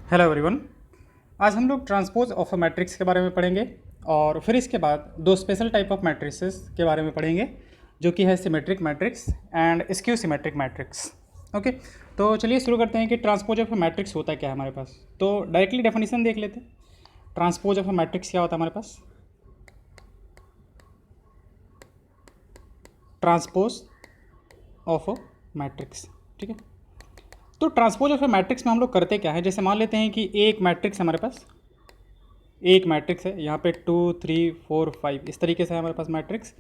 Hello everyone. आज हम लोग ट्रांसपोज ऑफ अ मैट्रिक्स के बारे में पढ़ेंगे और फिर इसके बाद दो स्पेशल टाइप ऑफ मैट्रिसेस के बारे में पढ़ेंगे जो कि है symmetric matrix and skew symmetric matrix. Okay, तो चलिए शुरू करते हैं कि ट्रांसपोज ऑफ अ मैट्रिक्स होता क्या है हमारे पास। तो डायरेक्टली डेफिनेशन देख लेते हैं। ट्रांसपोज ऑफ अ मैट्रिक्स क्या होता है हमारे पास? ट्रांसपोज ऑफ अ मैट्रिक्स, ठीक है। तो ट्रांसपोज ऑफ अ मैट्रिक्स में हम लोग करते क्या है, जैसे मान लेते हैं कि एक मैट्रिक्स हमारे पास, एक मैट्रिक्स है यहाँ पे 2 3 4 5 इस तरीके से है हमारे पास मैट्रिक्स।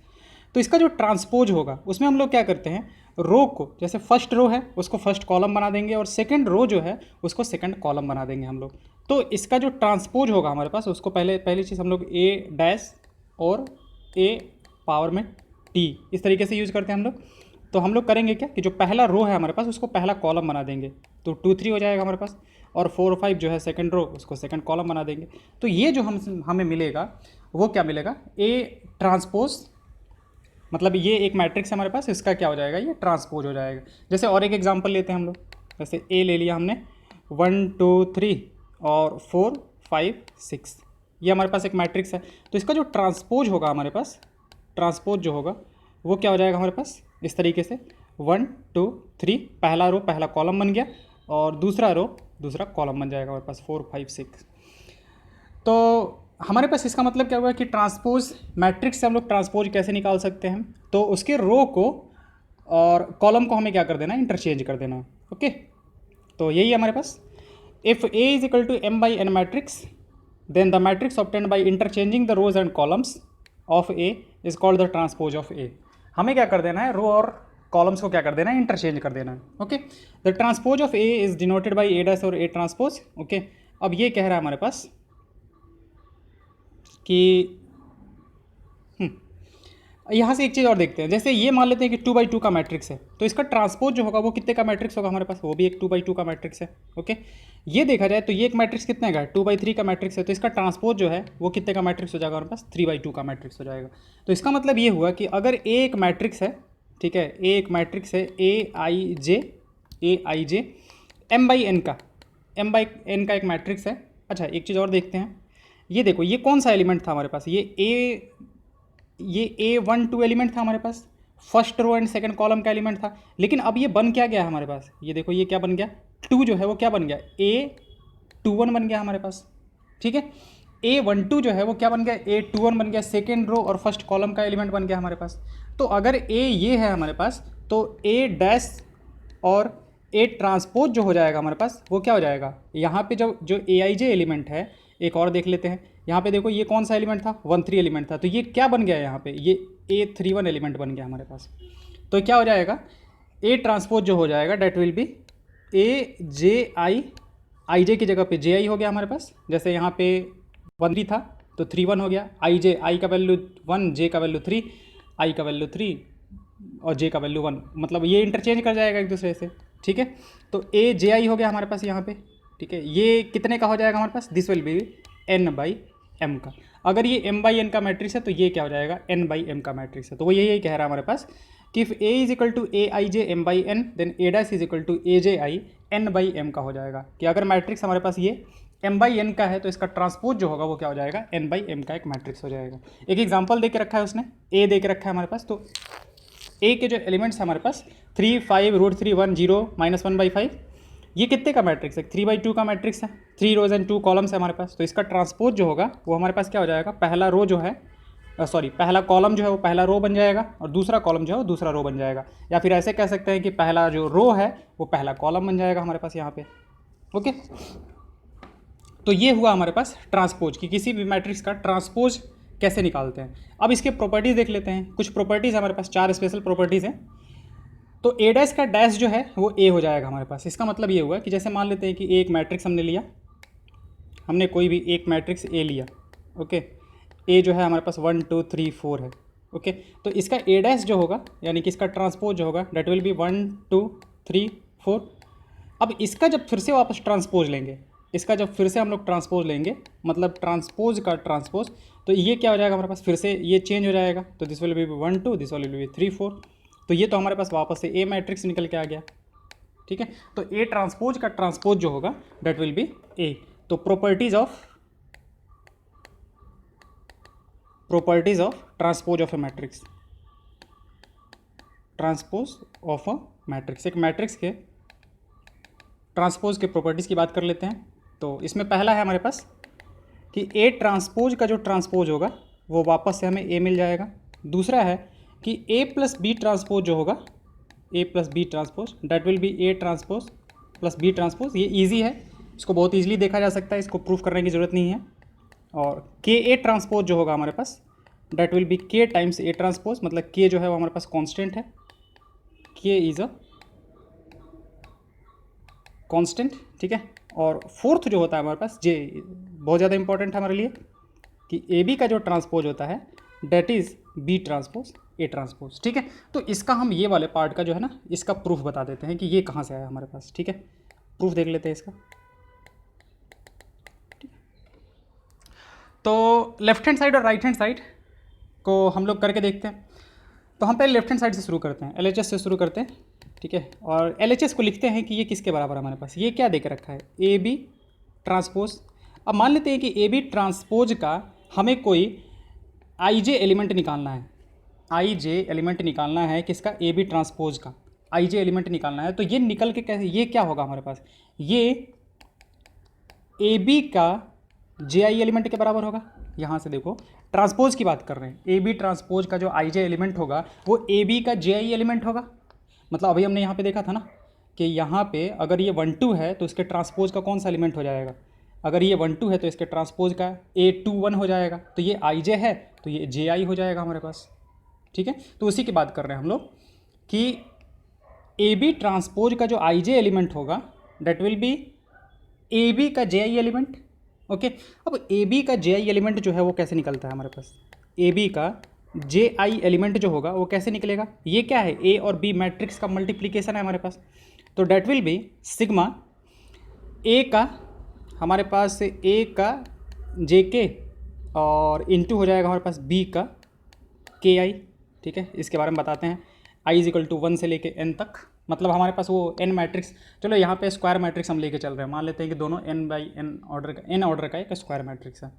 तो इसका जो ट्रांसपोज होगा उसमें हम लोग क्या करते हैं, रो को, जैसे फर्स्ट रो है उसको फर्स्ट कॉलम बना देंगे और सेकंड रो जो है उसको सेकंड कॉलम बना देंगे हम लोग। तो इसका जो ट्रांसपोज होगा हमारे पास उसको पहली चीज़ हम लोग ए डैश और ए पावर में टी इस तरीके से यूज़ करते हैं हम लोग। तो हम लोग करेंगे क्या कि जो पहला रो है हमारे पास उसको पहला कॉलम बना देंगे, तो 2 3 हो जाएगा हमारे पास, और 4 5 जो है सेकंड रो उसको सेकंड कॉलम बना देंगे। तो ये जो हमें मिलेगा वो क्या मिलेगा, ए ट्रांसपोज, मतलब ये एक मैट्रिक्स है हमारे पास, इसका क्या हो जाएगा, ये ट्रांसपोज हो जाएगा। जैसे और एक एग्जांपल लेते हैं हम लोग, जैसे ए ले लिया हमने 1 2 3 और 4 5 6, ये हमारे पास एक मैट्रिक्स है। तो इसका जो ट्रांसपोज होगा हमारे पास, ट्रांसपोज जो होगा वो क्या हो जाएगा हमारे पास इस तरीके से 1 2 3, पहला रो पहला कॉलम बन गया और दूसरा रो दूसरा कॉलम बन जाएगा हमारे पास 4 5 6। तो हमारे पास इसका मतलब क्या हुआ कि ट्रांसपोज मैट्रिक्स से हम लोग ट्रांसपोज कैसे निकाल सकते हैं, तो उसके रो को और कॉलम को हमें क्या कर देना है, इंटरचेंज कर देना है। ओके, तो यही है हमारे पास। If A is equal to M by N matrix then the matrix obtained by interchanging the rows and columns of A is called the transpose of A. हमें क्या कर देना है, रो और कॉलम्स को क्या कर देना है, इंटरचेंज कर देना है। Okay, the transpose of A is denoted by A dash और ए ट्रांसपोज। ओके, अब ये कह रहा है हमारे पास कि यहाँ से एक चीज़ और देखते हैं, जैसे ये मान लेते हैं कि 2 by 2 का मैट्रिक्स है, तो इसका ट्रांसपोज जो होगा वो कितने का मैट्रिक्स होगा हमारे पास, वो भी एक 2 by 2 का मैट्रिक्स है। ओके, ये देखा जाए तो ये एक मैट्रिक्स कितने का है, 2 by 3 का मैट्रिक्स है, तो इसका ट्रांसपोज जो है वो कितने का मैट्रिक्स हो जाएगा हमारे पास, 3 by 2 का मैट्रिक्स हो जाएगा। तो इसका मतलब ये हुआ कि अगर एक मैट्रिक्स है, ठीक है, एक मैट्रिक्स है ए आई जे एम बाई एन का एक मैट्रिक्स है। अच्छा, एक चीज़ और देखते हैं, ये देखो ये कौन सा एलिमेंट था हमारे पास, ये A12 एलिमेंट था हमारे पास, first row and second column का एलिमेंट था। लेकिन अब ये बन क्या गया हमारे पास, ये देखो ये क्या बन गया, 2 जो है वो क्या बन गया, A21 बन गया हमारे पास। ठीक है, A12 जो है वो क्या बन गया, A21 बन गया, सेकेंड रो और फर्स्ट कॉलम का एलिमेंट बन गया हमारे पास। तो अगर A ये है हमारे पास, तो A डैश और A ट्रांसपोज जो हो जाएगा हमारे पास वो क्या हो जाएगा, यहाँ पे जो AIJ एलिमेंट है, एक और देख लेते हैं, यहाँ पे देखो ये कौन सा एलिमेंट था, 1 3 एलिमेंट था, तो ये क्या बन गया यहाँ पे, ये A31 एलिमेंट बन गया हमारे पास। तो क्या हो जाएगा, A ट्रांसपोज जो हो जाएगा डेट विल बी आई जे की जगह पे JI हो गया हमारे पास। जैसे यहाँ पे 1 3 था तो 3 1 हो गया, आई का वैल्यू 1, जे का वैल्यू 3, आई का वैल्यू 3 और जे का वैल्यू 1, मतलब ये इंटरचेंज कर जाएगा एक दूसरे से। ठीक है, तो AJI हो गया हमारे पास यहाँ पे। ठीक है, ये कितने का हो जाएगा हमारे पास, दिस विल बी N/M का। अगर ये M/N का मैट्रिक्स है तो ये क्या हो जाएगा, N/M का मैट्रिक्स है। तो वो यही कह रहा है हमारे पास कि if A is equal to AIJ M/N then A dash is equal to AJI N/M का हो जाएगा। कि अगर मैट्रिक्स हमारे पास ये M/N का है तो इसका ट्रांसपोज जो होगा वो क्या हो जाएगा, N/M का एक मैट्रिक्स हो जाएगा। एक एग्जाम्पल दे के रखा है उसने, A दे के रखा है हमारे पास, तो ए के जो एलिमेंट्स हैं हमारे पास 3 5 √3 1 0 -1/5, ये कितने का मैट्रिक्स है, 3/2 का मैट्रिक्स है, 3 रोज एंड 2 कॉलम्स है हमारे पास। तो इसका ट्रांसपोज जो होगा वो हमारे पास क्या हो जाएगा, पहला रो जो है पहला कॉलम जो है वो पहला रो बन जाएगा और दूसरा कॉलम जो है वो दूसरा रो बन जाएगा, या फिर ऐसे कह सकते हैं कि पहला जो रो है वो पहला कॉलम बन जाएगा हमारे पास यहाँ पे। ओके, तो ये हुआ हमारे पास ट्रांसपोज कि किसी भी मैट्रिक्स का ट्रांसपोज कैसे निकालते हैं। अब इसके प्रॉपर्टीज़ देख लेते हैं, कुछ प्रॉपर्टीज़ हमारे पास 4 स्पेशल प्रॉपर्टीज़ हैं। तो ए डैश का डैश जो है वो ए हो जाएगा हमारे पास। इसका मतलब ये हुआ कि जैसे मान लेते हैं कि एक मैट्रिक्स हमने लिया, हमने कोई भी एक मैट्रिक्स ए लिया। ओके, ए जो है हमारे पास 1 2 3 4 है। ओके, तो इसका ए डैश जो होगा यानी कि इसका ट्रांसपोज जो होगा डेट विल बी 1 2 3 4। अब इसका जब फिर से वापस ट्रांसपोज लेंगे, इसका जब फिर से हम लोग ट्रांसपोज लेंगे, मतलब ट्रांसपोज का ट्रांसपोज, तो ये क्या हो जाएगा हमारे पास, फिर से ये चेंज हो जाएगा। तो this will B 1 2, this will B 3 4। तो ये तो हमारे पास वापस से ए मैट्रिक्स निकल के आ गया। ठीक है। तो ए ट्रांसपोज का ट्रांसपोज जो होगा दैट विल बी ए। तो properties of transpose of A matrix, transpose of a matrix, एक मैट्रिक्स के ट्रांसपोज के प्रॉपर्टीज़ की बात कर लेते हैं। तो इसमें पहला है हमारे पास कि ए ट्रांसपोज का जो ट्रांसपोज होगा वो वापस से हमें ए मिल जाएगा। दूसरा है कि ए प्लस बी ट्रांसपोज जो होगा, A plus B transpose that will be A transpose plus B transpose. ये ईजी है, इसको बहुत ईजिली देखा जा सकता है, इसको प्रूफ करने की ज़रूरत नहीं है। और के ए ट्रांसपोज जो होगा हमारे पास दैट विल बी के टाइम्स ए ट्रांसपोज, मतलब के जो है वो हमारे पास कांस्टेंट है, के इज़ अ कांस्टेंट, ठीक है। और फोर्थ जो होता है हमारे पास, जे बहुत ज़्यादा इंपॉर्टेंट है हमारे लिए, कि ए बी का जो ट्रांसपोज होता है that is B transpose A transpose, ठीक है। तो इसका हम ये वाले पार्ट का जो है ना इसका प्रूफ बता देते हैं कि ये कहाँ से आया हमारे पास, ठीक है। प्रूफ देख लेते हैं इसका। तो लेफ्ट हैंड साइड और राइट हैंड साइड को हम लोग करके देखते हैं। तो हम पहले लेफ्ट हैंड साइड से शुरू करते हैं, LHS से शुरू करते हैं, ठीक है। और LHS को लिखते हैं कि ये किसके बराबर हमारे पास, ये क्या दे के रखा है, ए बी ट्रांसपोज। अब मान लेते हैं कि ए बी ट्रांसपोज का हमें कोई आई जे एलिमेंट निकालना है, आई जे एलिमेंट निकालना है किसका, ए बी ट्रांसपोज का आई जे एलिमेंट निकालना है। तो ये निकल के कैसे, ये क्या होगा हमारे पास, ये ए बी का जे आई एलिमेंट के बराबर होगा। यहाँ से देखो ट्रांसपोज की बात कर रहे हैं, ए बी ट्रांसपोज का जो आई जे एलिमेंट होगा वो ए बी का जे आई एलिमेंट होगा। मतलब अभी हमने यहाँ पे देखा था ना कि यहाँ पे अगर ये 1 2 है तो इसके ट्रांसपोज का कौन सा एलिमेंट हो जाएगा, अगर ये 1 2 है तो इसके ट्रांसपोज का A21 हो जाएगा। तो ये आई जे है तो ये जे आई हो जाएगा हमारे पास, ठीक है। तो उसी की बात कर रहे हैं हम लोग कि ए बी ट्रांसपोज का जो आई जे एलिमेंट होगा that will be A B का जे आई एलिमेंट, ओके। अब ए बी का जे आई एलिमेंट जो है वो कैसे निकलता है हमारे पास, ए बी का जे आई एलिमेंट जो होगा वो कैसे निकलेगा, ये क्या है, ए और बी मैट्रिक्स का मल्टीप्लिकेशन है हमारे पास। तो डेट विल बी सिग्मा ए का हमारे पास ए का जे के और इनटू हो जाएगा हमारे पास बी का के आई, ठीक है। इसके बारे में बताते हैं, आई इज इक्वल टू 1 से लेके n तक, मतलब हमारे पास वो n मैट्रिक्स, चलो यहाँ पे स्क्वायर मैट्रिक्स हम लेके चल रहे हैं, मान लेते हैं कि दोनों n बाई n ऑर्डर का एक स्क्वायर मैट्रिक्स है,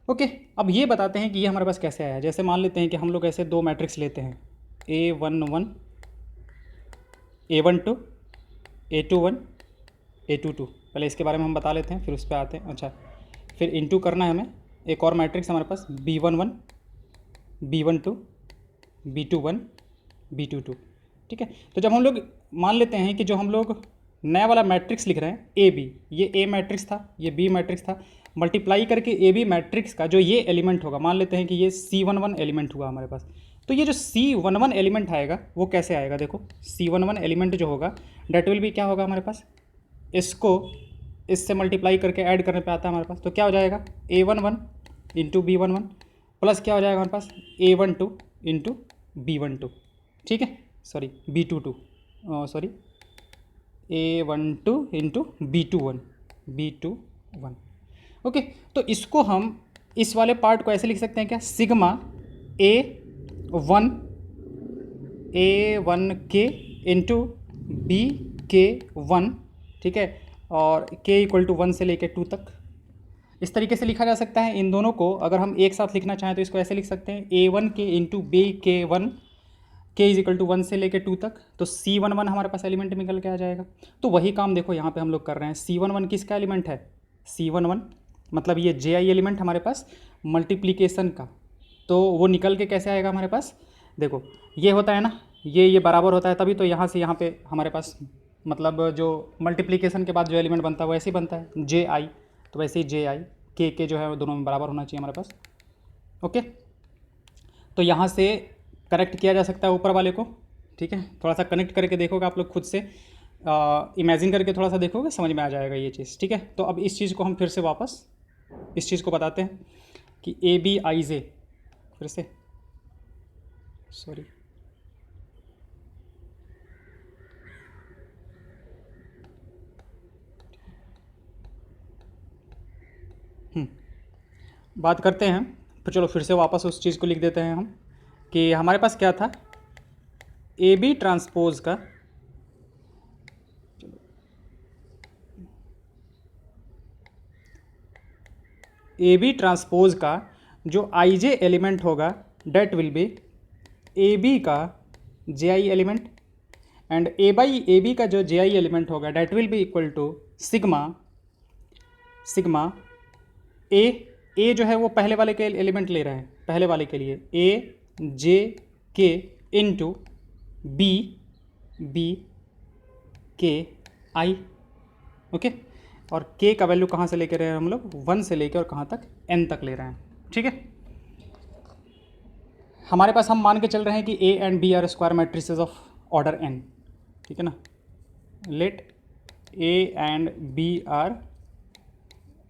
ओके। अब ये बताते हैं कि ये हमारे पास कैसे आया है। जैसे मान लेते हैं कि हम लोग ऐसे दो मैट्रिक्स लेते हैं, A11 A12 A21 A22, पहले इसके बारे में हम बता लेते हैं फिर उस पर आते हैं। अच्छा, फिर इनटू करना है हमें एक और मैट्रिक्स हमारे पास B11 B12 B21 B22, ठीक है। तो जब हम लोग मान लेते हैं कि जो हम लोग नया वाला मैट्रिक्स लिख रहे हैं ए बी, ये ए मैट्रिक्स था, ये बी मैट्रिक्स था, मल्टीप्लाई करके ए बी मैट्रिक्स का जो ये एलिमेंट होगा, मान लेते हैं कि ये C11 एलिमेंट हुआ हमारे पास। तो ये जो C11 एलिमेंट आएगा वो कैसे आएगा, देखो C11 एलिमेंट जो होगा डेट विल भी क्या होगा हमारे पास, इसको इससे मल्टीप्लाई करके ऐड करने पे आता है हमारे पास। तो क्या हो जाएगा A11 इंटू B11 प्लस क्या हो जाएगा हमारे पास A12 इंटू B12, ठीक है, sorry B22 sorry A12 into B21 okay. तो इसको हम इस वाले पार्ट को ऐसे लिख सकते हैं क्या, सिग्मा A1 के इंटू BK1, ठीक है, और k इक्वल टू 1 से लेकर 2 तक इस तरीके से लिखा जा सकता है। इन दोनों को अगर हम एक साथ लिखना चाहें तो इसको ऐसे लिख सकते हैं A1 के into BK1, k is equal to 1 से लेकर 2 तक। तो C11 हमारे पास एलिमेंट निकल के आ जाएगा। तो वही काम देखो यहाँ पे हम लोग कर रहे हैं, C11 किसका एलिमेंट है, C11 मतलब ये जे आई एलिमेंट हमारे पास मल्टीप्लिकेशन का। तो वो निकल के कैसे आएगा हमारे पास, देखो ये होता है ना, ये बराबर होता है, तभी तो यहाँ से यहाँ पे हमारे पास मतलब जो मल्टीप्लिकेशन के बाद जो एलिमेंट बनता है वो ऐसे ही बनता है जे आई। तो वैसे ही जे आई के जो है वो दोनों में बराबर होना चाहिए हमारे पास, ओके। तो यहाँ से कनेक्ट किया जा सकता है ऊपर वाले को, ठीक है। थोड़ा सा कनेक्ट करके देखोगे आप लोग खुद से, इमेजिन करके थोड़ा सा देखोगे, समझ में आ जाएगा ये चीज़, ठीक है। तो अब इस चीज़ को हम फिर से वापस इस चीज़ को बताते हैं कि ए बी आई जे, फिर से सॉरी बात करते हैं, तो चलो फिर से वापस उस चीज़ को लिख देते हैं हम कि हमारे पास क्या था, ए बी ट्रांसपोज का ए बी ट्रांसपोज का जो आई जे एलिमेंट होगा that will be A B का J I element and A B का जो जे आई एलिमेंट होगा that will be equal to sigma A जो है वो पहले वाले के एलिमेंट ले रहा है, पहले वाले के लिए ए जे के इंटू बी के आई। ओके, और के का वैल्यू कहाँ से लेके रहे हैं हम लोग, 1 से लेके और कहाँ तक, n तक ले रहे हैं। ठीक है, हमारे पास हम मान के चल रहे हैं कि A and B are square matrices of order n। ठीक है ना, let A and B are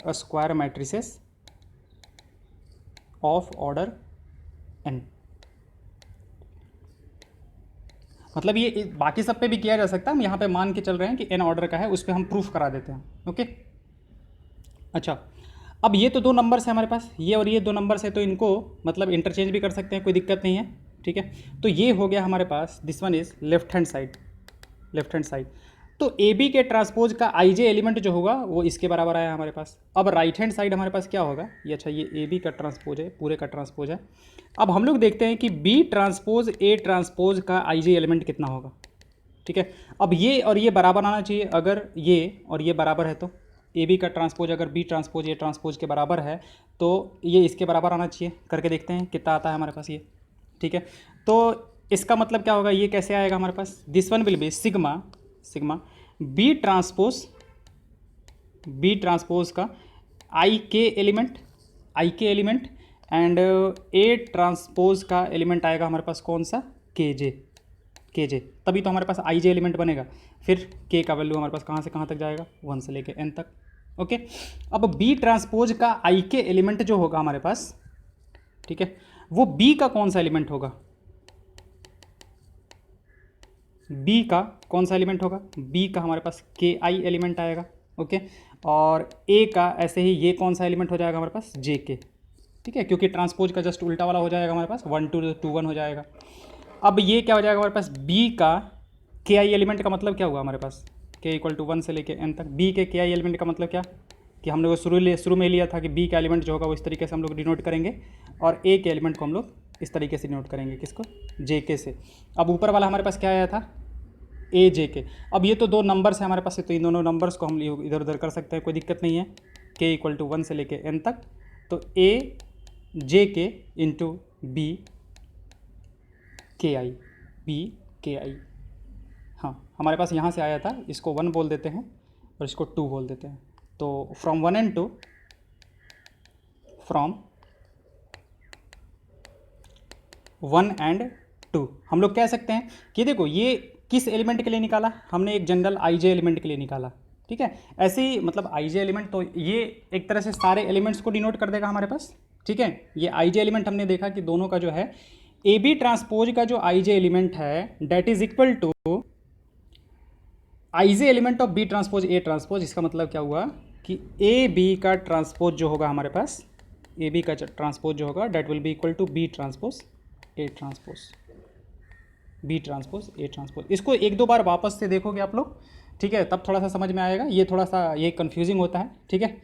square matrices of order n। मतलब ये बाकी सब पे भी किया जा सकता है, हम यहाँ पे मान के चल रहे हैं कि n ऑर्डर का है, उस पर हम प्रूफ करा देते हैं। ओके, अच्छा, अब ये तो 2 नंबर्स है हमारे पास, ये और ये 2 नंबर्स है, तो इनको मतलब इंटरचेंज भी कर सकते हैं, कोई दिक्कत नहीं है। ठीक है, तो ये हो गया हमारे पास, this one is left hand side. तो ए बी के ट्रांसपोज का आई जे एलिमेंट जो होगा वो इसके बराबर आया हमारे पास। अब राइट हैंड साइड हमारे पास क्या होगा, ये अच्छा ये ए बी का ट्रांसपोज है, पूरे का ट्रांसपोज है। अब हम लोग देखते हैं कि बी ट्रांसपोज ए ट्रांसपोज का आई जे एलिमेंट कितना होगा। ठीक है, अब ये और ये बराबर आना चाहिए, अगर ये और ये बराबर है तो ए बी का ट्रांसपोज अगर बी ट्रांसपोज ए ट्रांसपोज के बराबर है तो ये इसके बराबर आना चाहिए। करके देखते हैं कितना आता है हमारे पास ये। ठीक है, तो इसका मतलब क्या होगा, ये कैसे आएगा हमारे पास, this one will be sigma B transpose का I K element and A transpose का एलिमेंट आएगा हमारे पास कौन सा, के जे, तभी तो हमारे पास आई जे एलिमेंट बनेगा। फिर के का वैल्यू हमारे पास कहाँ से कहाँ तक जाएगा, 1 से लेके n तक। ओके, अब बी ट्रांसपोज का आई के एलिमेंट जो होगा हमारे पास, ठीक है, वो बी का कौन सा एलिमेंट होगा, बी का कौन सा एलिमेंट होगा, बी का हमारे पास के आई एलिमेंट आएगा। ओके, और ए का ऐसे ही ये कौन सा एलिमेंट हो जाएगा हमारे पास, जे के। ठीक है, क्योंकि ट्रांसपोज का जस्ट उल्टा वाला हो जाएगा हमारे पास, 1 to 1 हो जाएगा। अब ये क्या हो जाएगा हमारे पास, बी का के आई एलिमेंट का मतलब क्या हुआ हमारे पास, के इक्वल टू 1 से लेके n तक। बी के आई एलिमेंट का मतलब क्या, कि हम लोग शुरू में लिया था कि बी का एलिमेंट जो होगा वो इस तरीके से हम लोग डिनोट करेंगे, और ए के एलिमेंट को हम लोग इस तरीके से डिनोट करेंगे, किसको, जे के से। अब ऊपर वाला हमारे पास क्या आया था, ए जे के। अब ये तो 2 नंबर्स है हमारे पास, तो इन दोनों नंबर्स को हम इधर उधर कर सकते हैं, कोई दिक्कत नहीं है। के इक्वल टू 1 से लेके n तक, तो ए जे के इंटू बी के आई, हाँ हमारे पास यहाँ से आया था, इसको 1 बोल देते हैं और इसको 2 बोल देते हैं। तो फ्रॉम 1 and 2, फ्रॉम 1 and 2 हम लोग कह सकते हैं कि देखो ये किस एलिमेंट के लिए निकाला हमने, एक जनरल आई जे एलिमेंट के लिए निकाला। ठीक है, ऐसे ही मतलब आई जे एलिमेंट, तो ये एक तरह से सारे एलिमेंट्स को डिनोट कर देगा हमारे पास। ठीक है, ये आई जे एलिमेंट हमने देखा कि दोनों का जो है ए बी ट्रांसपोज का जो आई जे एलिमेंट है that is equal to I J element of B transpose A transpose. इसका मतलब क्या हुआ कि ए बी का ट्रांसपोज जो होगा हमारे पास, ए बी का ट्रांसपोज जो होगा that will be equal to B transpose A transpose. इसको 1-2 बार वापस से देखोगे आप लोग, ठीक है, तब थोड़ा सा समझ में आएगा। ये थोड़ा सा ये कंफ्यूजिंग होता है, ठीक है,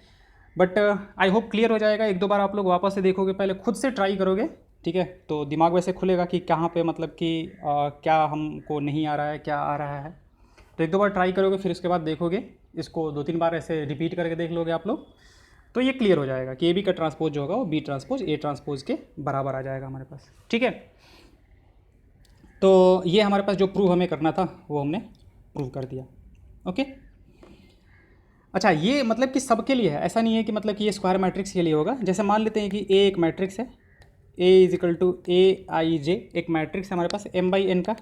बट आई होप क्लियर हो जाएगा। 1-2 बार आप लोग वापस से देखोगे, पहले खुद से ट्राई करोगे, ठीक है, तो दिमाग वैसे खुलेगा कि कहाँ पे मतलब कि क्या हमको नहीं आ रहा है, क्या आ रहा है। तो 1-2 बार ट्राई करोगे, फिर उसके बाद देखोगे, इसको 2-3 बार ऐसे रिपीट करके देख लोगे आप लोग, तो ये क्लियर हो जाएगा कि ए बी का ट्रांसपोज जो होगा वो बी ट्रांसपोज ए ट्रांसपोज के बराबर आ जाएगा हमारे पास। ठीक है, तो ये हमारे पास जो प्रूव हमें करना था वो हमने प्रूव कर दिया। ओके, अच्छा, ये मतलब कि सबके लिए है, ऐसा नहीं है कि मतलब कि ये स्क्वायर मैट्रिक्स के लिए होगा। जैसे मान लेते हैं कि ए एक मैट्रिक्स है, ए इज इक्वल टू ए आई जे, एक मैट्रिक्स है हमारे पास m बाई n का,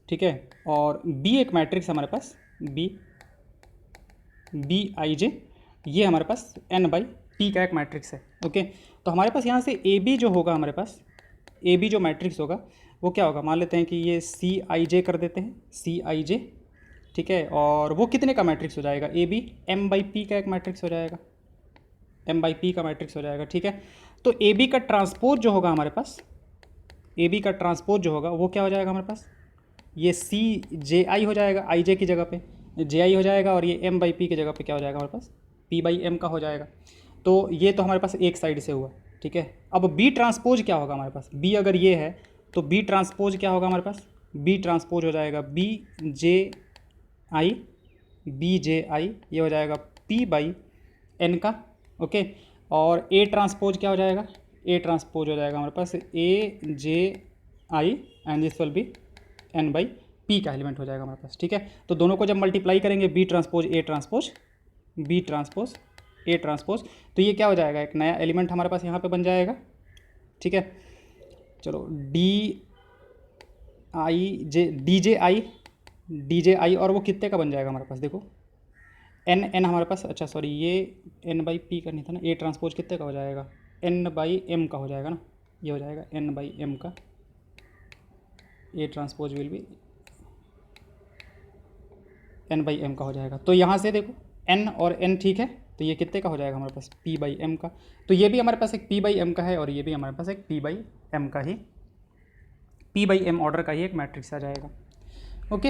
ठीक है, और बी एक मैट्रिक्स है हमारे पास बी आई जे, ये हमारे पास n बाई p का एक मैट्रिक्स है। ओके, तो हमारे पास यहाँ से ए बी जो होगा हमारे पास, ए बी जो मैट्रिक्स होगा वो क्या होगा, मान लेते हैं कि ये सी आई जे कर देते हैं, सी आई जे, ठीक है, और वो कितने का मैट्रिक्स हो जाएगा, A B m by p का एक मैट्रिक्स हो जाएगा, m बाई p का मैट्रिक्स हो जाएगा। ठीक है, तो ए बी का ट्रांसपोज जो होगा हमारे पास, ए बी का ट्रांसपोज जो होगा वो क्या हो जाएगा हमारे पास, ये सी जे आई हो जाएगा, आई जे की जगह पे जे आई हो जाएगा, और ये m बाई p की जगह पे क्या हो जाएगा हमारे पास, p बाई m का हो जाएगा। तो ये तो हमारे पास एक साइड से हुआ, ठीक है। अब बी ट्रांसपोज क्या होगा हमारे पास, बी अगर ये है तो बी ट्रांसपोज क्या होगा हमारे पास, बी ट्रांसपोज हो जाएगा बी जे आई, बी जे आई ये हो जाएगा पी बाई एन का, ओके। और ए ट्रांसपोज क्या हो जाएगा, ए ट्रांसपोज हो जाएगा हमारे पास A J I and this will be N by P का एलिमेंट हो जाएगा हमारे पास, ठीक है। तो दोनों को जब मल्टीप्लाई करेंगे B transpose A transpose B transpose A transpose, तो ये क्या हो जाएगा, एक नया एलिमेंट हमारे पास यहाँ पे बन जाएगा, ठीक है। चलो डी जे आई और वो कितने का बन जाएगा हमारे पास, देखो एन हमारे पास, अच्छा सॉरी ये एन बाई पी करनी था ना, ए ट्रांसपोज कितने का हो जाएगा, एन बाई एम का हो जाएगा ना, ये हो जाएगा एन बाई एम का, A transpose will be N by M का हो जाएगा। तो यहाँ से देखो एन और एन ठीक है, तो ये कितने का हो जाएगा हमारे पास पी बाई एम का, तो ये भी हमारे पास एक पी बाई एम का है और ये भी हमारे पास एक पी बाई एम का ही, पी बाई एम ऑर्डर का ही एक मैट्रिक्स आ जाएगा, ओके।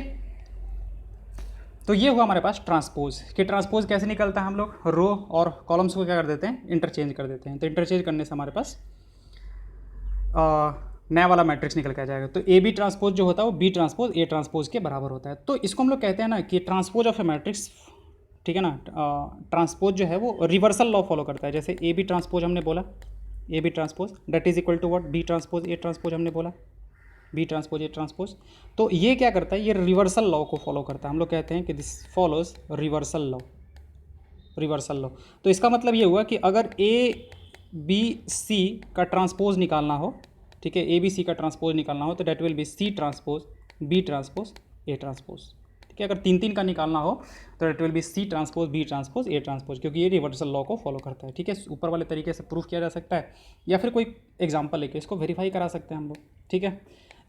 तो ये हुआ हमारे पास ट्रांसपोज, कि ट्रांसपोज कैसे निकलता है, हम लोग रो और कॉलम्स को क्या कर देते हैं, इंटरचेंज कर देते हैं। तो इंटरचेंज करने से हमारे पास नया वाला मैट्रिक्स निकल के आ जाएगा। तो ए बी ट्रांसपोज जो होता है वो बी ट्रांसपोज ए ट्रांसपोज के बराबर होता है। तो इसको हम लोग कहते हैं ना कि ट्रांसपोज ऑफ ए मैट्रिक्स, ठीक है ना। ट्रांसपोज जो है वो रिवर्सल लॉ फॉलो करता है। जैसे ए बी ट्रांसपोज हमने बोला, A B transpose that is equal to what, B transpose A transpose हमने बोला, बी ट्रांसपोज ए ट्रांसपोज। तो ये क्या करता है, ये रिवर्सल लॉ को फॉलो करता है। हम लोग कहते हैं कि this follows reversal law, reversal law. तो इसका मतलब ये हुआ कि अगर ए बी सी का ट्रांसपोज निकालना हो, ठीक है, ए बी सी का ट्रांसपोज निकालना हो तो that will be C transpose B transpose A transpose, ठीक है। अगर तीन तीन का निकालना हो तो that will be C transpose B transpose A transpose, क्योंकि ये रिवर्सल लॉ को फॉलो करता है, ठीक है। ऊपर वाले तरीके से प्रूफ किया जा सकता है या फिर कोई एग्जाम्पल लेके इसको वेरीफाई करा सकते हैं हम लोग, ठीक है।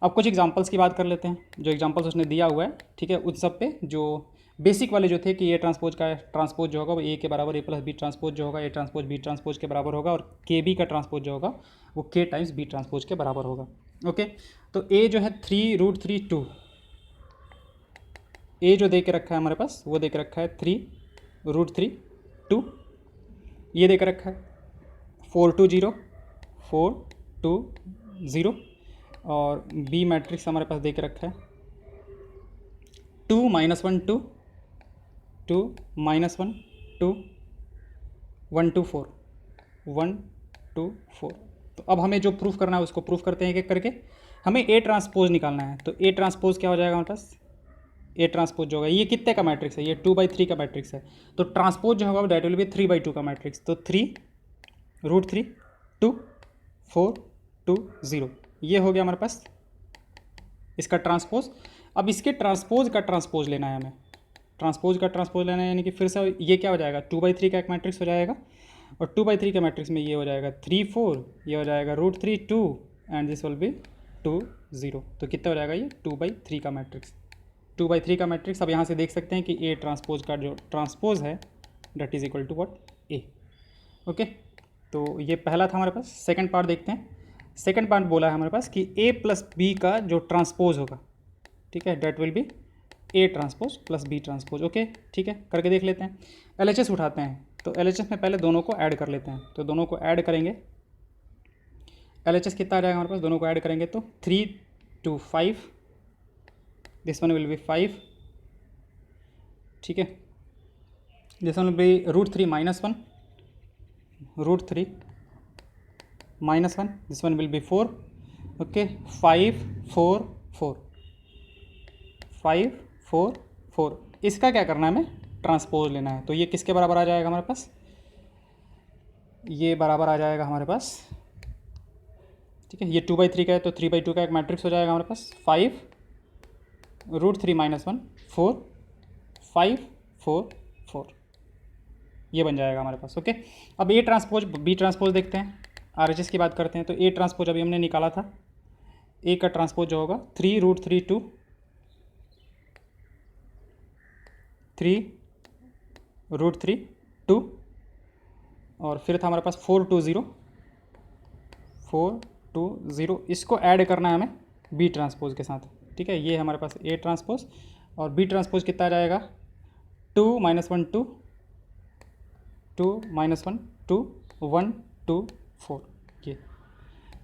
अब कुछ एग्जांपल्स की बात कर लेते हैं, जो एग्जांपल्स उसने दिया हुआ है, ठीक है। उन सब पे जो बेसिक वाले जो थे कि ए ट्रांसपोज का ट्रांसपोज जो होगा वो ए के बराबर ए प्लस बी ट्रांसपोज जो होगा ए ट्रांसपोज बी ट्रांसपोज के बराबर होगा, और के बी का ट्रांसपोज जो होगा वो के टाइम्स बी ट्रांसपोज के बराबर होगा, ओके। तो ए जो है 3√3 ए जो दे के रखा है हमारे पास वो दे के रखा है 3√3, ये दे के रखा है 4 2 0 और बी मैट्रिक्स हमारे पास दे के रखा है 2 -1 2 2 -1 2 1 2 4 1 2 4। तो अब हमें जो प्रूफ करना है उसको प्रूफ करते हैं एक एक करके। हमें ए ट्रांसपोज निकालना है, तो ए ट्रांसपोज क्या हो जाएगा हमारे पास, ए ट्रांसपोज जो होगा ये कितने का मैट्रिक्स है, ये 2/3 का मैट्रिक्स है। तो ट्रांसपोज जो होगा डेट विल बी 3/2 का मैट्रिक्स। तो 3√3 2 4 2 0 ये हो गया हमारे पास इसका ट्रांसपोज। अब इसके ट्रांसपोज का ट्रांसपोज लेना है हमें, ट्रांसपोज का ट्रांसपोज लेना है, यानी कि फिर से ये क्या हो जाएगा 2/3 का एक मैट्रिक्स हो जाएगा, और 2/3 के मैट्रिक्स में ये हो जाएगा 3 4, ये हो जाएगा √3 2 एंड दिस विल बी 2 0। तो कितना हो जाएगा ये 2/3 का मैट्रिक्स, 2/3 का मैट्रिक्स। अब यहाँ से देख सकते हैं कि ए ट्रांसपोज का जो ट्रांसपोज है that is equal to what A, okay. तो ये पहला था हमारे पास। सेकंड पार्ट देखते हैं। सेकंड पार्ट बोला है हमारे पास कि ए प्लस बी का जो ट्रांसपोज होगा, ठीक है, that will be A transpose plus B transpose, okay, ठीक है। करके देख लेते हैं। एलएचएस उठाते हैं, तो एलएचएस में पहले दोनों को ऐड कर लेते हैं। तो दोनों को ऐड करेंगे, एलएचएस कितना आ जाएगा हमारे पास, दोनों को ऐड करेंगे तो 3 2 5, दिस वन विल बी 5, ठीक है। This one will B √3 -1 √3 -1, this one will be 4, okay. 5 4 4 5 4 4, इसका क्या करना है हमें ट्रांसपोज लेना है। तो ये किसके बराबर आ जाएगा हमारे पास, ये बराबर आ जाएगा हमारे पास, ठीक है। ये 2/3 का है तो 3/2 का एक मैट्रिक्स हो जाएगा हमारे पास 5 √3 -1 4 5 4 4, ये बन जाएगा हमारे पास, ओके। अब ए ट्रांसपोज बी ट्रांसपोज देखते हैं, आरएचएस की बात करते हैं। तो ए ट्रांसपोज अभी हमने निकाला था, ए का ट्रांसपोज जो होगा 3√3 2 3√3 2 और फिर था हमारे पास 4 2 0 4 2 0, इसको ऐड करना है हमें बी ट्रांसपोज के साथ, ठीक है। ये है हमारे पास ए ट्रांसपोज और बी ट्रांसपोज कितना आ जाएगा 2 -1 2 2 -1 2 1 2 4 ये।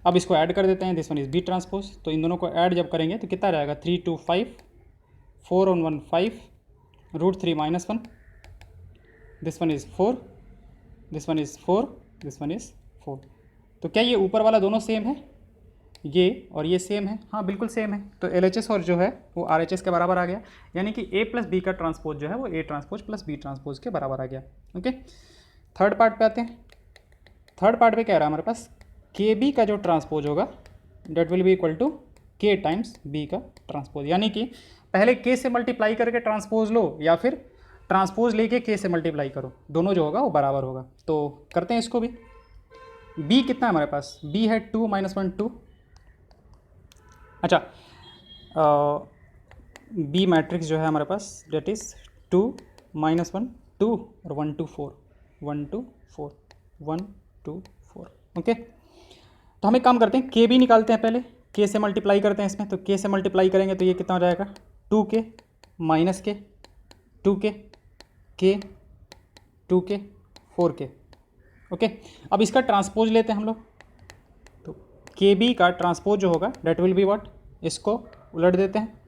अब इसको ऐड कर देते हैं, this one is B transpose. तो इन दोनों को ऐड जब करेंगे तो कितना रहेगा, 3 2 5, 4 on 1 5, √3 -1, this one is 4, this one is 4, this one is 4। तो क्या ये ऊपर वाला दोनों सेम है, ये और ये सेम है? हाँ बिल्कुल सेम है। तो LHS और जो है वो RHS के बराबर आ गया, यानी कि A प्लस बी का ट्रांसपोज जो है वो A transpose plus B transpose के बराबर आ गया। ओके, थर्ड पार्ट पे आते हैं। थर्ड पार्ट पे क्या रहा हमारे पास, KB का जो ट्रांसपोज होगा that will be equal to K times B का ट्रांसपोज, यानी कि पहले K से मल्टीप्लाई करके ट्रांसपोज लो या फिर ट्रांसपोज लेके K से मल्टीप्लाई करो, दोनों जो होगा वो बराबर होगा। तो करते हैं इसको भी। B कितना है हमारे पास, B है 2 -1 2। अच्छा, B मैट्रिक्स जो है हमारे पास डेट इज़ 2 -1 2 और 1 2 4 1 2 4 1 2 4। ओके, तो हम एक काम करते हैं, KB निकालते हैं पहले, K से मल्टीप्लाई करते हैं इसमें। तो K से मल्टीप्लाई करेंगे तो ये कितना हो जाएगा, 2K -K 2K K 2K 4K। Okay, अब इसका ट्रांसपोज लेते हैं हम लोग। तो KB का ट्रांसपोज जो होगा डेट विल बी व्हाट, इसको उलट देते हैं,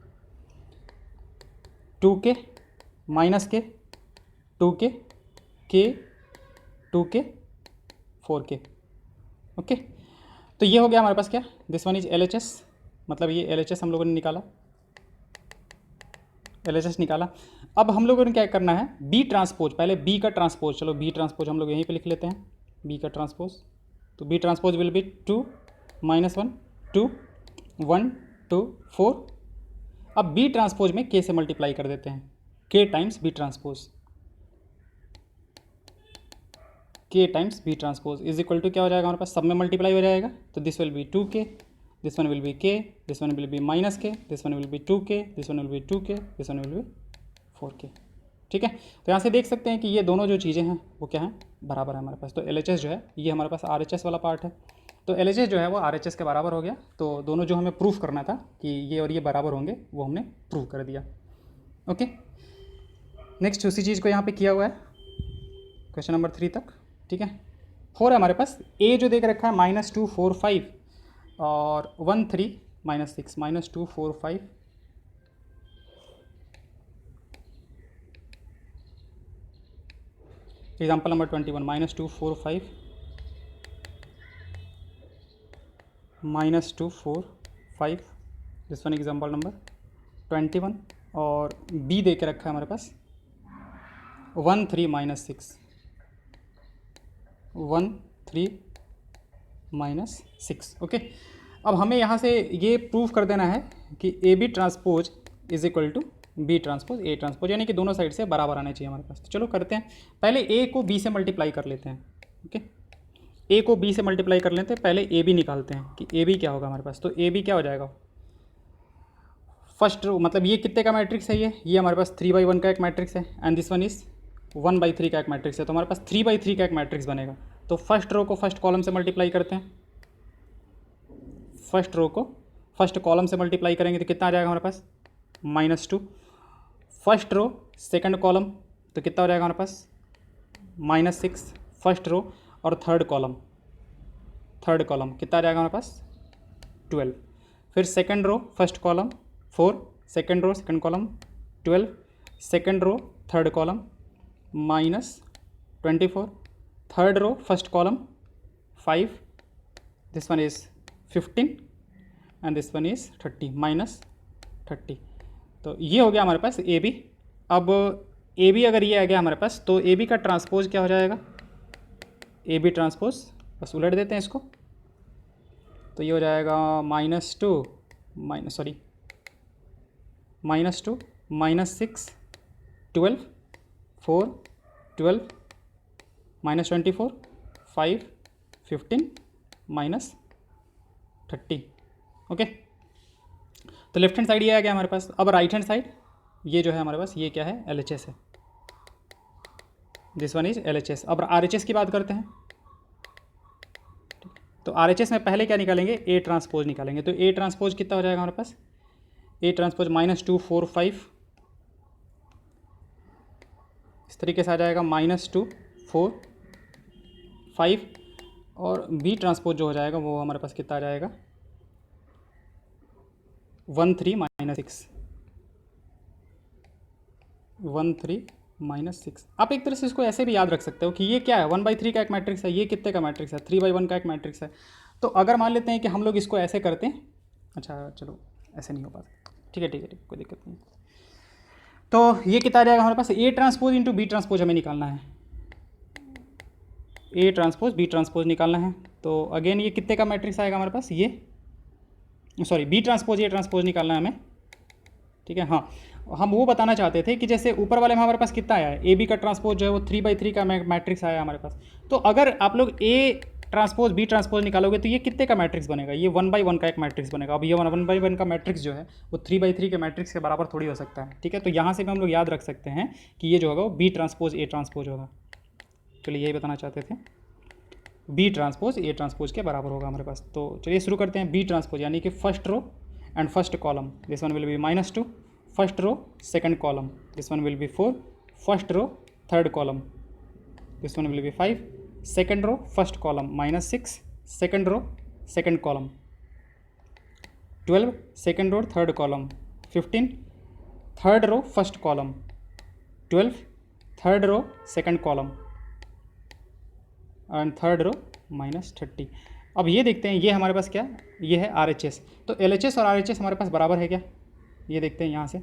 2K -K 2K K 2K 4K। Okay, तो ये हो गया हमारे पास क्या, दिस वन इज LHS, मतलब ये LHS हम लोगों ने निकाला, LHS निकाला। अब हम लोगों ने क्या करना है, B ट्रांसपोज, पहले B का ट्रांसपोज, चलो B ट्रांसपोज हम लोग यहीं पे लिख लेते हैं, B का ट्रांसपोज। तो B ट्रांसपोज विल बी 2 -1 2 1 2 4। अब B ट्रांसपोज में K से मल्टीप्लाई कर देते हैं, K times B transpose, K times B transpose is equal to क्या हो जाएगा हमारे पास, सब में मल्टीप्लाई हो जाएगा। तो this will B 2K, this one will B K, this one will B -K, this one will B 2K, this one will B 2K, this one will B 4K। ठीक है, तो यहाँ से देख सकते हैं कि ये दोनों जो चीज़ें हैं वो क्या हैं, बराबर है हमारे पास। तो LHS जो है ये हमारे पास RHS वाला पार्ट है, तो LHS जो है वो RHS के बराबर हो गया। तो दोनों जो हमें प्रूफ करना था कि ये और ये बराबर होंगे वो हमने प्रूव कर दिया। ओके, नेक्स्ट उसी चीज़ को यहाँ पे किया हुआ है क्वेश्चन नंबर 3 तक। ठीक है, 4 है हमारे पास, A जो देख रखा है -2 4 5 और 1 3 -6 -2 4 5। Example number 21 -2 4 5 -2 4 5, this one example number 21। और B दे के रखा है हमारे पास 1 3 -6 1 3 -6। ओके, अब हमें यहाँ से ये प्रूफ कर देना है कि AB transpose is equal to B transpose A transpose, यानी कि दोनों साइड से बराबर आने चाहिए हमारे पास। तो चलो करते हैं, पहले A को B से मल्टीप्लाई कर लेते हैं। ओके, A को B से मल्टीप्लाई कर लेते हैं, पहले AB निकालते हैं कि AB क्या होगा हमारे पास। तो AB क्या हो जाएगा, फर्स्ट रो, मतलब ये कितने का मैट्रिक्स है, ये हमारे पास 3/1 का एक मैट्रिक्स है, एंड दिस वन इज़ 1/3 का एक मैट्रिक्स है। तो हमारे पास 3/3 का एक मैट्रिक्स बनेगा। तो फर्स्ट रो को फर्स्ट कॉलम से मल्टीप्लाई करते हैं, फर्स्ट रो को फर्स्ट कॉलम से मल्टीप्लाई करेंगे तो कितना आ जाएगा हमारे पास, -2। फर्स्ट रो सेकंड कॉलम तो कितना हो जाएगा हमारे पास, -6 फर्स्ट रो, और थर्ड कॉलम कितना आ जाएगा हमारे पास, 12। फिर second row first column 4, second row second column 12, second row third column -24, third row first column 5, this one is 15 and this one is 30 -30। तो ये हो गया हमारे पास AB। अब AB अगर ये आ गया हमारे पास तो AB का ट्रांसपोज क्या हो जाएगा, AB ट्रांसपोज, बस उलट देते हैं इसको। तो ये हो जाएगा -2 -2 -6 12 4 12 -24 5 15 -30। ओके, तो लेफ्ट हैंड साइड ये आ गया हमारे पास। अब राइट हैंड साइड ये जो है हमारे पास, ये क्या है, LHS है, दिस वन इज LHS। अब RHS की बात करते हैं। तो RHS में पहले क्या निकालेंगे, A ट्रांसपोज निकालेंगे। तो A ट्रांसपोज कितना हो जाएगा हमारे पास, A ट्रांसपोज -2 4 5, इस तरीके से आ जाएगा, -2 4 5 और बी ट्रांसपोज जो हो जाएगा वो हमारे पास कितना आ जाएगा 1 3 माइनस 6, 1 3 माइनस 6। आप एक तरह से इसको ऐसे भी याद रख सकते हो कि ये क्या है 1/3 का एक मैट्रिक्स है, ये कितने का मैट्रिक्स है 3/1 का एक मैट्रिक्स है। तो अगर मान लेते हैं कि हम लोग इसको ऐसे करते हैं, अच्छा चलो ऐसे नहीं हो पाता, ठीक है ठीक है ठीक है, कोई दिक्कत नहीं। तो ये कितना आ जाएगा हमारे पास A transpose into B transpose हमें निकालना है, ए ट्रांसपोज बी ट्रांसपोज निकालना है। तो अगेन ये कितने का मैट्रिक्स आएगा हमारे पास, ये sorry B transpose A transpose निकालना है हमें, ठीक है। हाँ, हम वो बताना चाहते थे कि जैसे ऊपर वाले में हमारे पास कितना आया है, ए बी का ट्रांसपोज जो है वो 3/3 का मैट्रिक्स आया हमारे पास। तो अगर आप लोग ए ट्रांसपोज बी ट्रांसपोज निकालोगे तो ये कितने का मैट्रिक्स बनेगा, ये 1/1 का एक मैट्रिक्स बनेगा। अब ये 1/1 का मैट्रिक्स जो है वो 3/3 के मैट्रिक्स के बराबर थोड़ी हो सकता है, ठीक है। तो यहाँ से भी हम लोग याद रख सकते हैं कि ये जो होगा वो बी ट्रांसपोज ए ट्रांसपोज होगा। चलिए यही बताना चाहते थे, बी ट्रांसपोज ए ट्रांसपोज के बराबर होगा हमारे पास। तो चलिए शुरू करते हैं। बी ट्रांसपोज यानी कि first row and first column, this one will be -2, first row second column, this one will be 4, first row third column, this one will be 5, second row first column -6, second row second column 12, second row third column 15, third row first column 12, third row second column and third row -30। अब ये देखते हैं, ये हमारे पास क्या, ये है RHS। तो LHS और RHS हमारे पास बराबर है क्या, ये देखते हैं यहाँ से,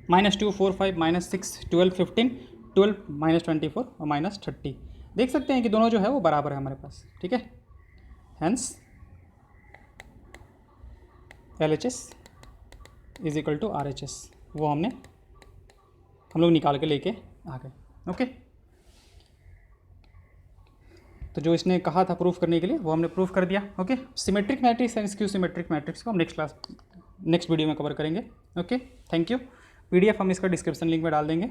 -2 4 5 -6 12 15 12 -24 और -30। देख सकते हैं कि दोनों जो है वो बराबर है हमारे पास, ठीक है। Hence LHS is equal to RHS, वो हम लोग निकाल के लेके आ गए, ओके। तो जो इसने कहा था प्रूफ करने के लिए वो हमने प्रूफ कर दिया, okay. Symmetric matrix and skew symmetric matrix को हम नेक्स्ट वीडियो में कवर करेंगे, ओके। Thank you. PDF हम इसका डिस्क्रिप्शन लिंक में डाल देंगे।